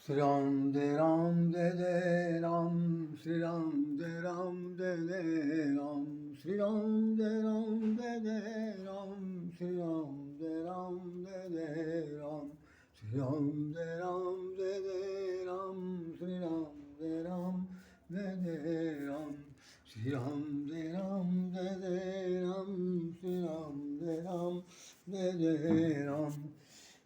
Shri Ram Jai Ram Jai Jai Ram, Shri Ram Jai Ram Jai Jai Ram, Shri Ram Jai Ram Jai Jai Ram, Shri Ram Jai Ram Jai Jai Ram, Shri Ram Jai Ram Jai Jai Ram, Shri Ram Jai Ram Jai Jai Ram, Shri Ram Jai Ram Jai Jai Ram, Shri Ram Jai Ram Jai Jai Ram.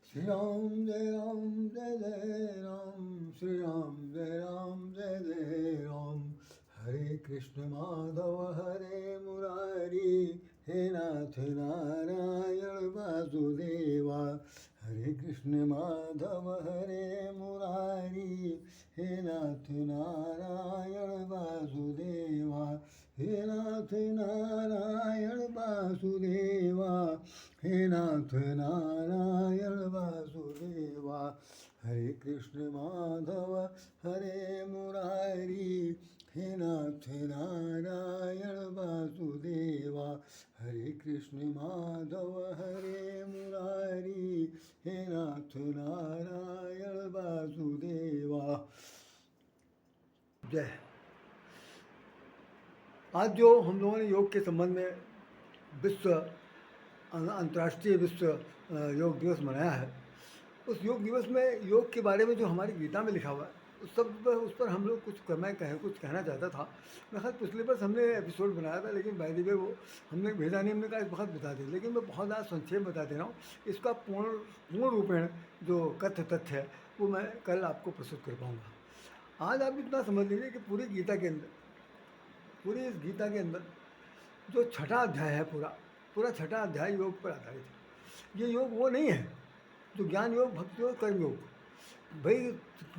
Shri Ram Jai Ram Jai Jai Ram, Shri Ram Jai Ram Jai Jai Ram. Hare Krishna Madhava Hare Murari, He Nath Narayana Vasudeva. Hare Krishna Madhava Hare Murari, He Nath Narayana Vasudeva. He Nath Narayana Vasudeva. He Nath Narayana Vasudeva. Hare Krishna Madhava Hare Murari, He Nath Narayana Vasudeva. Hare Krishna Madhava Hare Murari, He Nath Narayana Vasudeva. जय। आज जो हम लोगों ने योग के संबंध में विश्व अंतर्राष्ट्रीय विश्व योग दिवस मनाया है, उस योग दिवस में योग के बारे में जो हमारी गीता में लिखा हुआ है उस पर हम लोग कुछ कुछ कहना चाहता था। मैं खैर पिछले वर्ष हमने एपिसोड बनाया था, लेकिन बाय द वे वो हमने भेजा नहीं, हमने कहा एक वक्त बता दें, लेकिन मैं बहुत ज़्यादा संक्षेप बता दे रहा हूँ। इसका पूर्ण रूपेण जो कथ्य तथ्य है वो मैं कल आपको प्रस्तुत कर पाऊँगा। आज आप इतना समझ लीजिए कि पूरी इस गीता के अंदर जो छठा अध्याय है, पूरा छठा अध्याय योग पर आधारित है। ये योग वो नहीं है जो ज्ञान योग, भक्ति योग, कर्म योग। भाई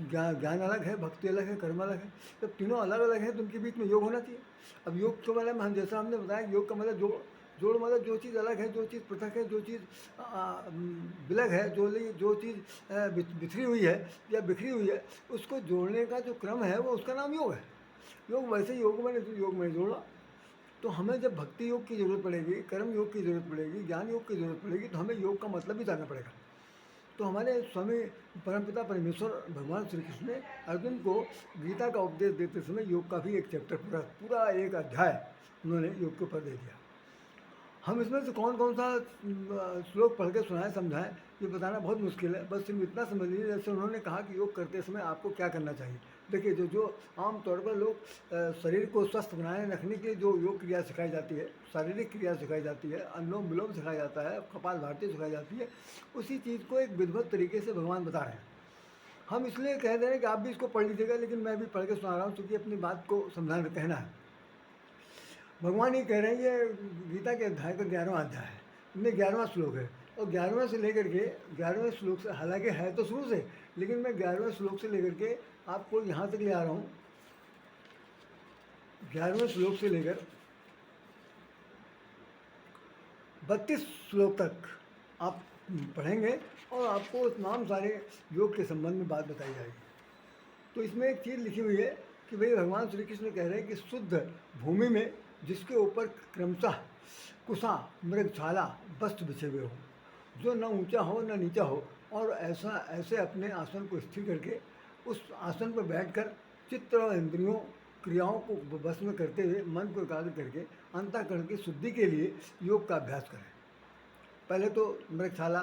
ज्ञान अलग है, भक्ति अलग है, कर्म अलग है। जब तीनों अलग अलग है तो उनके बीच में योग होना चाहिए। अब योग के बारे में हमने बताया, योग का मतलब जोड़ मतलब जो चीज़ अलग है, जो चीज़ पृथक है, जो चीज़ विलग है, जो चीज़ बिखरी हुई है या बिखरी हुई है, उसको जोड़ने का जो क्रम है वो उसका नाम योग है। योग वैसे योग में जोड़ा। तो हमें जब भक्ति योग की ज़रूरत पड़ेगी, कर्म योग की ज़रूरत पड़ेगी, ज्ञान योग की ज़रूरत पड़ेगी, तो हमें योग का मतलब भी जानना पड़ेगा। तो हमारे स्वामी परमपिता परमेश्वर भगवान श्री कृष्ण ने अर्जुन को गीता का उपदेश देते समय योग का भी एक चैप्टर पूरा एक अध्याय उन्होंने योग के ऊपर दे दिया। हम इसमें से कौन कौन सा श्लोक पढ़ के सुनाएं, समझाएं, ये बताना बहुत मुश्किल है। बस सिर्फ इतना समझ लीजिए, जैसे उन्होंने कहा कि योग करते समय आपको क्या करना चाहिए। देखिए, जो आमतौर पर लोग शरीर को स्वस्थ बनाए रखने के लिए जो योग क्रिया सिखाई जाती है, शारीरिक क्रिया सिखाई जाती है, अनुलोम विलोम सिखाया जाता है, कपालभाति सिखाई जाती है, उसी चीज़ को एक विधिवत तरीके से भगवान बता रहे हैं। हम इसलिए कह दे रहे हैं कि आप भी इसको पढ़ लीजिएगा, लेकिन मैं भी पढ़ के सुना रहा हूँ क्योंकि अपनी बात को समझाना कहना है। भगवान ये कह रहे हैं, ये गीता के अध्याय का 11वां अध्याय है, इनमें 11वां श्लोक है। और 11वें से लेकर के 11वें श्लोक से, हालांकि है तो शुरू से, लेकिन मैं 11वें श्लोक से लेकर के आपको यहाँ तक ले आ रहा हूँ। 11वें श्लोक से लेकर 32 श्लोक तक आप पढ़ेंगे और आपको तमाम सारे योग के संबंध में बात बताई जाएगी। तो इसमें एक चीज़ लिखी हुई है कि भाई भगवान श्री कृष्ण कह रहे हैं कि शुद्ध भूमि में जिसके ऊपर क्रमशः कुशा मृगशाला वस्त्र बिछे हुए हो, जो न ऊंचा हो न नीचा हो, और ऐसे अपने आसन को स्थिर करके उस आसन पर बैठकर चित्त और इंद्रियों क्रियाओं को बस में करते हुए मन को एकाग्र करके अंतःकरण की शुद्धि के लिए योग का अभ्यास करें। पहले तो मृगशाला,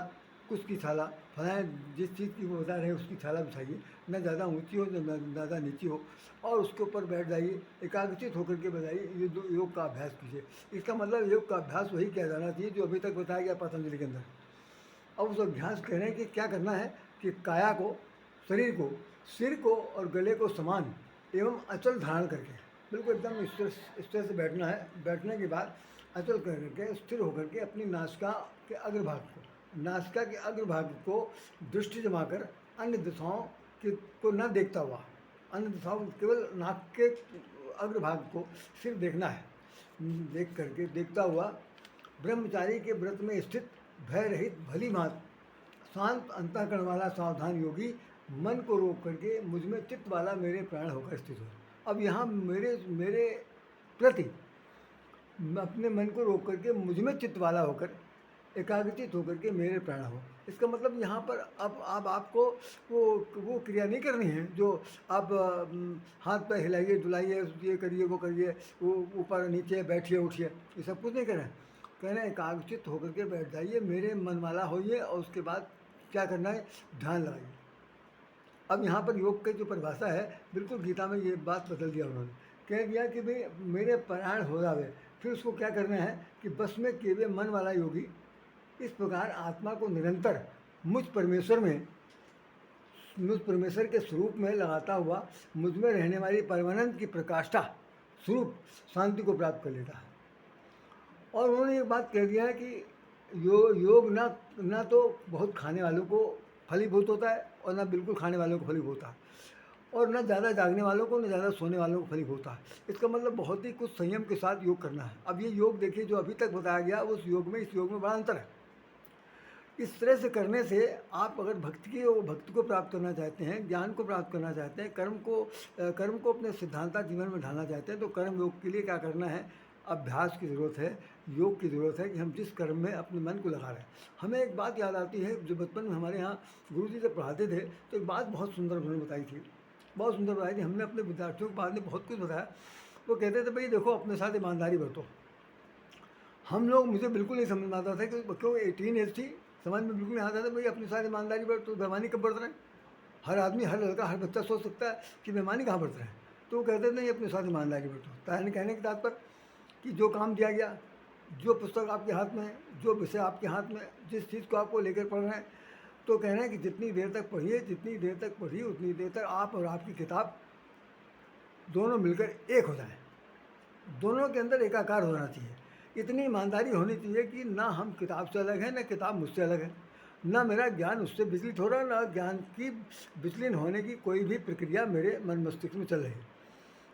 कुश की छाला, फलाएँ जिस चीज़ की वो बता रहे हैं उसकी छाला बिछाइए, न ज़्यादा ऊंची हो न ज़्यादा नीची हो, और उसके ऊपर बैठ जाइए, एकाग्रचित होकर के बताइए, ये योग का अभ्यास कीजिए। इसका मतलब योग का अभ्यास वही किया जाना चाहिए जो अभी तक बताया गया पतंजलि के अंदर। अब उस अभ्यास कह रहे हैं कि क्या करना है कि काया को, शरीर को, सिर को और गले को समान एवं अचल धारण करके बिल्कुल एकदम स्थिर से बैठना है। बैठने के बाद अचल करके स्थिर होकर के अपनी नासिका के अग्रभाग को दृष्टि जमाकर अन्य दिशाओं को न देखता हुआ, अन्य दिशाओं, केवल नाक के अग्रभाग को सिर्फ देखना है। देखता हुआ ब्रह्मचारी के व्रत में स्थित, भय रहित, भली भांति शांत अंतःकरण वाला सावधान योगी मन को रोक करके मुझ में चित्त वाला मेरे प्राण होकर स्थित हो। अब यहाँ मेरे प्रति अपने मन को रोक करके मुझ में चित्त वाला होकर एकाग्रचित होकर के मेरे प्राण हो। इसका मतलब यहाँ पर अब आपको वो क्रिया नहीं करनी है जो आप हाथ पैर हिलाइए डुलाइए, ये करिए वो करिए, वो ऊपर नीचे बैठिए उठिए, ये सब कुछ नहीं करें। कहना एकाग्रचित्त होकर के बैठ जाइए, मेरे मन वाला होइए, और उसके बाद क्या करना है, ध्यान लगाइए। अब यहाँ पर योग की जो परिभाषा है, बिल्कुल गीता में ये बात बदल दिया उन्होंने, कह दिया कि भाई मेरे परायण हो जावे। फिर उसको क्या करना है कि बस में केवल मन वाला योगी इस प्रकार आत्मा को निरंतर मुझ परमेश्वर के स्वरूप में लगाता हुआ मुझ में रहने वाली परमानंद की प्रकाष्ठा स्वरूप शांति को प्राप्त कर लेता है। और उन्होंने ये बात कह दिया है कि योग ना तो बहुत खाने वालों को फलीभूत होता है, और ना बिल्कुल खाने वालों को फलीभूत होता है, और ना ज़्यादा जागने वालों को, ना ज़्यादा सोने वालों को फलीभूत होता है। इसका मतलब बहुत ही कुछ संयम के साथ योग करना है। अब ये योग देखिए जो अभी तक बताया गया, उस योग में इस योग में बड़ा अंतर है। इस तरह से करने से आप अगर भक्ति को प्राप्त करना चाहते हैं, ज्ञान को प्राप्त करना चाहते हैं, कर्म को अपने सिद्धांता जीवन में ढालना चाहते हैं, तो कर्म योग के लिए क्या करना है, अभ्यास की ज़रूरत है, योग की ज़रूरत है कि हम जिस कर्म में अपने मन को लगा रहे हैं। हमें एक बात याद आती है, जो बचपन में हमारे यहाँ गुरु जी जब पढ़ाते थे, तो एक बात बहुत सुंदर उन्होंने बताई थी, बहुत सुंदर बताई थी। हमने अपने विद्यार्थियों को बाद में बहुत कुछ बताया। वो कहते थे भाई देखो अपने साथ ईमानदारी बरतो। हम लोग, मुझे बिल्कुल नहीं समझ में आता था कि क्यों 18 एज थी, समझ में बिल्कुल नहीं आता था भाई अपनी सारी ईमानदारी बरत, तो बेईमानी कब बरत रहे हैं। हर आदमी, हर लड़का, हर बच्चा सोच सकता है कि बेईमानी कहाँ बरत रहे हैं। तो वो कहते थे नहीं अपने साथ ईमानदारी बरतो। कहने के तात्पर्य कि जो काम दिया गया, जो पुस्तक आपके हाथ में है, जो विषय आपके हाथ में, जिस चीज़ को आपको लेकर पढ़ रहे हैं, तो कहना है कि जितनी देर तक पढ़िए, जितनी देर तक पढ़िए उतनी देर तक आप और आपकी किताब दोनों मिलकर एक हो जाएं, दोनों के अंदर एकाकार होना चाहिए। इतनी ईमानदारी होनी चाहिए कि ना हम किताब से अलग हैं, ना किताब मुझसे अलग है, ना मेरा ज्ञान उससे विचलित हो रहा, ना ज्ञान की विचलित होने की कोई भी प्रक्रिया मेरे मन मस्तिष्क में चल रही है।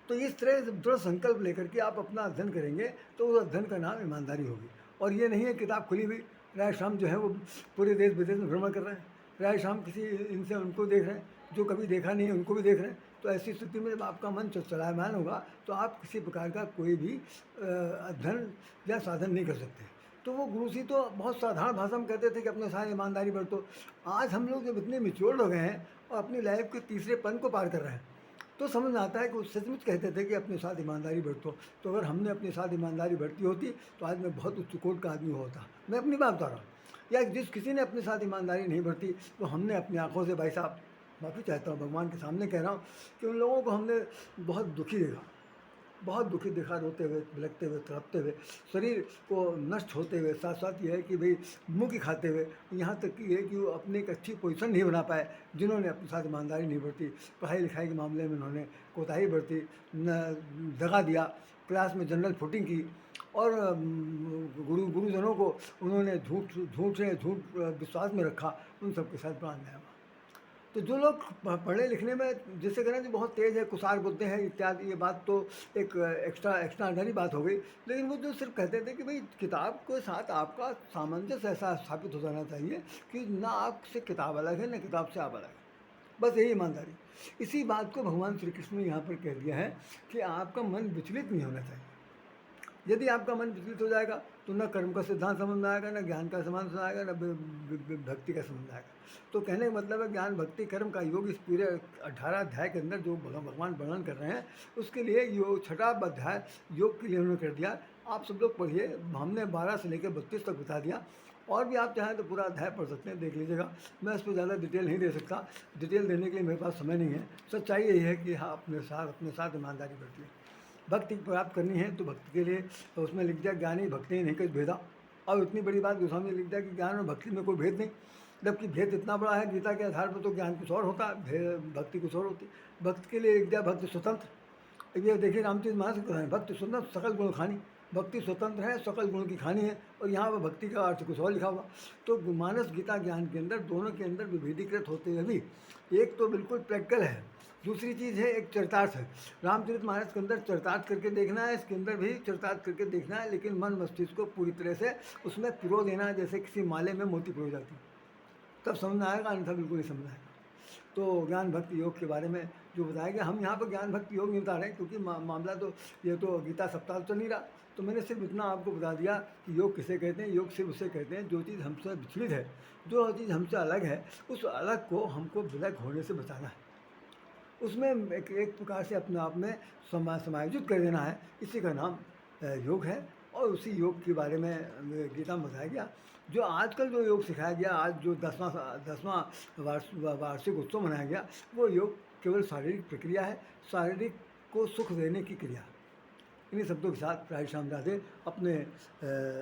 तो इस तरह से दृढ़ संकल्प लेकर के आप अपना अध्ययन करेंगे, तो उस अध्ययन का नाम ईमानदारी होगी। और ये नहीं है किताब खुली हुई, राय शाम जो है वो पूरे देश विदेश में भ्रमण कर रहे हैं, राय शाम किसी इनसे उनको देख रहे हैं, जो कभी देखा नहीं है उनको भी देख रहे हैं। तो ऐसी स्थिति में जब आपका मन चलायमान होगा, तो आप किसी प्रकार का कोई भी अध्ययन या साधन नहीं कर सकते। तो वो गुरु जी तो बहुत साधारण भाषा में कहते थे कि अपने साथ ईमानदारी बरतो। आज हम लोग जब इतने मिच्योर्ड हो गए हैं और अपनी लाइफ के तीसरे पन को पार कर रहे हैं, तो समझ में आता है कि वो सचमुच कहते थे कि अपने साथ ईमानदारी बरतो। तो अगर हमने अपने साथ ईमानदारी बरती होती, तो आज मैं बहुत उच्च कोट का आदमी होता। मैं अपनी बात बता रहा हूँ। या जिस किसी ने अपने साथ ईमानदारी नहीं बरती, तो हमने अपनी आंखों से, भाई साहब माफ़ी चाहता हूँ, भगवान के सामने कह रहा हूँ कि उन लोगों को हमने बहुत दुखी देखा, बहुत दुखी देखा, रोते हुए, बिलखते हुए, तड़पते हुए, शरीर को नष्ट होते हुए। साथ साथ ये है कि भाई मुँह की खाते हुए, यहाँ तक कि है कि वो अपनी एक अच्छी पोजीशन नहीं बना पाए, जिन्होंने अपने साथ ईमानदारी नहीं बरती। पढ़ाई लिखाई के मामले में उन्होंने कोताही बरती, दगा दिया, क्लास में जनरल फुटिंग की, और गुरुजनों को उन्होंने झूठ विश्वास में रखा। उन सबके साथ बड़ा अन्याय हुआ। तो जो लोग पढ़ने लिखने में, जिससे कहना जो बहुत तेज़ है, कुसार बुद्धि है इत्यादि, ये बात तो एक एक्स्ट्राऑर्डिनरी बात हो गई। लेकिन वो जो सिर्फ कहते थे कि भाई किताब के साथ आपका सामंजस्य ऐसा स्थापित हो जाना चाहिए कि ना आपसे किताब अलग है, ना किताब से आप अलग है, बस यही ईमानदारी। इसी बात को भगवान श्री कृष्ण ने यहाँ पर कह दिया है कि आपका मन विचलित नहीं होना चाहिए। यदि आपका मन विचलित हो जाएगा, तो न कर्म का सिद्धांत समझ में आएगा, न ज्ञान का समझ में आएगा, न भक्ति का समझ में आएगा। तो कहने का मतलब है ज्ञान भक्ति कर्म का योग इस पूरे 18 अध्याय के अंदर जो भगवान वर्णन कर रहे हैं, उसके लिए योग 6वां अध्याय योग के लिए उन्होंने कर दिया। आप सब लोग पढ़िए, हमने 12 से लेकर 32 तक बता दिया। और भी आप चाहें तो पूरा अध्याय पढ़ सकते हैं, देख लीजिएगा। मैं इस पर ज़्यादा डिटेल नहीं दे सकता, डिटेल देने के लिए मेरे पास समय नहीं है। सच्चाई यही है कि हाँ, अपने साथ ईमानदारी बरतिए। भक्ति प्राप्त करनी है तो भक्ति के लिए तो उसमें लिख दिया ज्ञानी भक्ति नहीं कुछ भेदा। और इतनी बड़ी बात गोस्वामी ने लिख दिया कि ज्ञान और भक्ति में कोई भेद नहीं, जबकि भेद इतना बड़ा है गीता के आधार पर, तो ज्ञान कुछ और होता है, भक्ति कुछ और होती। भक्त के लिए लिख दिया भक्ति स्वतंत्र। ये देखिए रामचरित मानस में कहा है भक्ति स्वतंत्र सकल गुण खानी, भक्ति स्वतंत्र है, सकल गुण की खानी है। और यहाँ पर भक्ति का अर्थ कुछ और लिखा हुआ। तो मानस गीता ज्ञान के अंदर, दोनों के अंदर विभेदीकृत होते हुए भी एक तो बिल्कुल प्रैक्टिकल है, दूसरी चीज़ है एक चरितार्थ है। रामचरितमानस के अंदर चरितार्थ करके देखना है, इसके अंदर भी चरितार्थ करके देखना है, लेकिन मन मस्तिष्क को पूरी तरह से उसमें पिरो देना है, जैसे किसी माले में मोती पिरो जाती है, तब समझ में आएगा, अन्यथा बिल्कुल नहीं समझ आएगा। तो ज्ञान भक्ति योग के बारे में जो बताया गया, हम यहाँ पर ज्ञान भक्ति योग नहीं बता रहे हैं, क्योंकि मामला तो ये तो गीता सप्ताह चल नहीं रहा। तो मैंने सिर्फ इतना आपको बता दिया कि योग किसे कहते हैं। योग सिर्फ उसे कहते हैं जो चीज़ हमसे विचलित है, जो चीज़ हमसे अलग है, उस अलग को हमको विलग होने से बचाना है। उसमें एक प्रकार से अपने आप में समायोजित कर देना है, इसी का नाम योग है। और उसी योग के बारे में गीता में बताया गया। जो आजकल जो योग सिखाया गया, आज जो 10वां वार्षिक उत्सव मनाया गया, वो योग केवल शारीरिक प्रक्रिया है, शारीरिक को सुख देने की क्रिया। इन्हीं शब्दों के साथ राधे श्याम राधे अपने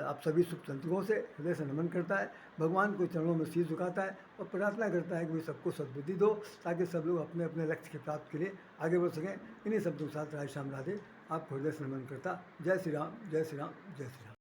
आप सभी शुभ चिंतकों से हृदय से नमन करता है, भगवान को चरणों में शीश झुकाता है और प्रार्थना करता है कि वे सबको सद्बुद्धि दो, ताकि सब लोग अपने अपने लक्ष्य की प्राप्ति के लिए आगे बढ़ सकें। इन्हीं शब्दों के साथ राधे श्याम राधे आपको हृदय से नमन करता। जय श्री राम, जय श्री राम, जय श्री राम।